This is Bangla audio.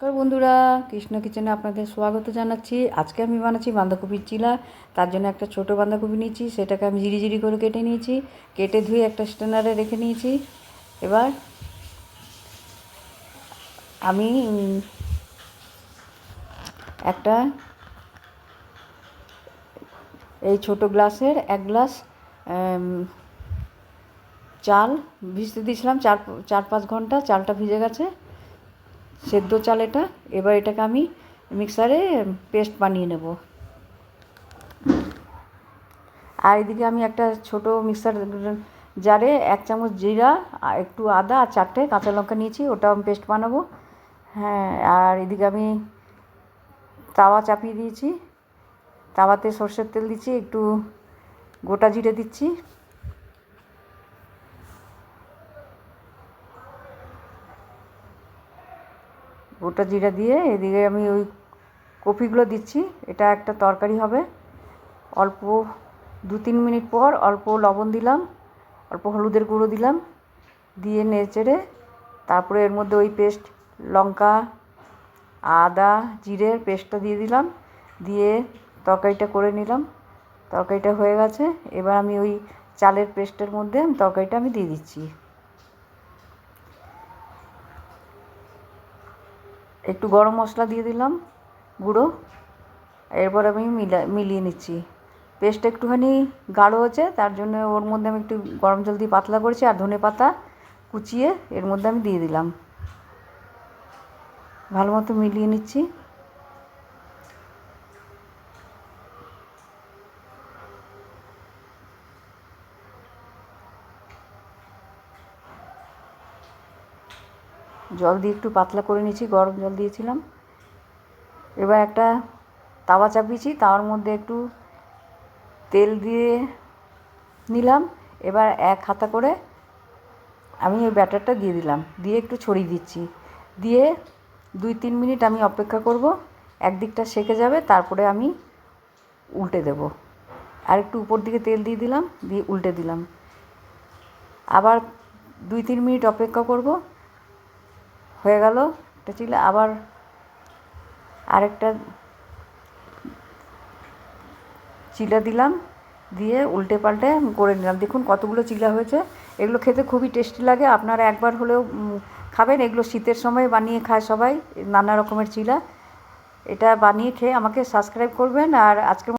নমস্কার বন্ধুরা, কৃষ্ণ কিচেনে আপনাদের স্বাগত জানাচ্ছি। আজকে আমি বানাচ্ছি বাঁধাকপির চিলা। তার জন্য একটা ছোট বাঁধাকপি নিয়েছি, সেটাকে আমি ঝিরি করে কেটে নিয়েছি। কেটে ধুয়ে একটা স্ট্যান্ডারে রেখে নিয়েছি। এবার আমি একটা এই ছোট গ্লাসের 1 গ্লাস চাল ভিজতে দিয়েছিলাম। 4-5 ঘন্টা চালটা ভিজে গেছে, সেদ্ধ চাল এটা। এবার এটাকে আমি মিক্সারে পেস্ট বানিয়ে নেব। আর এদিকে আমি একটা ছোট মিক্সার জারে 1 চামচ জিরা, একটু আদা আর 4টে কাঁচা লঙ্কা নিয়েছি, ওটা আমি পেস্ট বানাবো। হ্যাঁ, আর এদিকে আমি তাওয়া চাপিয়ে দিয়েছি। তাওয়াতে সর্ষের তেল দিচ্ছি, একটু গোটা জিরে দিচ্ছি। গোটা জিরা দিয়ে এদিকে আমি ওই কপিগুলো দিচ্ছি। এটা একটা তরকারি হবে। অল্প 2-3 মিনিট পর অল্প লবণ দিলাম, অল্প হলুদের গুঁড়ো দিলাম, দিয়ে নেড়েচেড়ে তারপরে এর মধ্যে ওই পেস্ট, লঙ্কা আদা জিরের পেস্টটা দিয়ে দিলাম, দিয়ে তরকারিটা করে নিলাম। তরকারিটা হয়ে গেছে। এবার আমি ওই চালের পেস্টের মধ্যে তরকারিটা আমি দিয়ে দিচ্ছি। একটু গরম মশলা দিয়ে দিলাম গুঁড়ো। এরপর আমি মিলিয়ে নিচ্ছি। পেস্ট একটুখানি গাঢ় হয়েছে, তার জন্য ওর মধ্যে আমি একটু গরম জল দিয়ে পাতলা করেছি, আর ধনেপাতা কুচিয়ে এর মধ্যে আমি দিয়ে দিলাম। ভালো মতো মিলিয়ে নিচ্ছি। জল দিয়ে একটু পাতলা করে নিচ্ছি, গরম জল দিয়েছিলাম। এবার একটা তাওয়া চাপিয়েছি, তাওয়ার মধ্যে একটু তেল দিয়ে নিলাম। এবার 1 হাতা করে আমি ওই ব্যাটারটা দিয়ে দিলাম, দিয়ে একটু ছড়িয়ে দিচ্ছি। দিয়ে 2-3 মিনিট আমি অপেক্ষা করব। একদিকটা সেঁকে যাবে, তারপরে আমি উল্টে দেব। আর একটু উপর দিকে তেল দিয়ে দিলাম, দিয়ে উল্টে দিলাম। আবার 2-3 মিনিট অপেক্ষা করব। হয়ে গেল একটা চিলা। আবার আরেকটা চিলা দিলাম, দিয়ে উল্টে পাল্টে করে নিলাম। দেখুন কতগুলো চিলা হয়েছে। এগুলো খেতে খুবই টেস্টি লাগে। আপনারা একবার হলেও খাবেন। এগুলো শীতের সময় বানিয়ে খায় সবাই, নানা রকমের চিলা। এটা বানিয়ে খেয়ে আমাকে সাবস্ক্রাইব করবেন। আর আজকের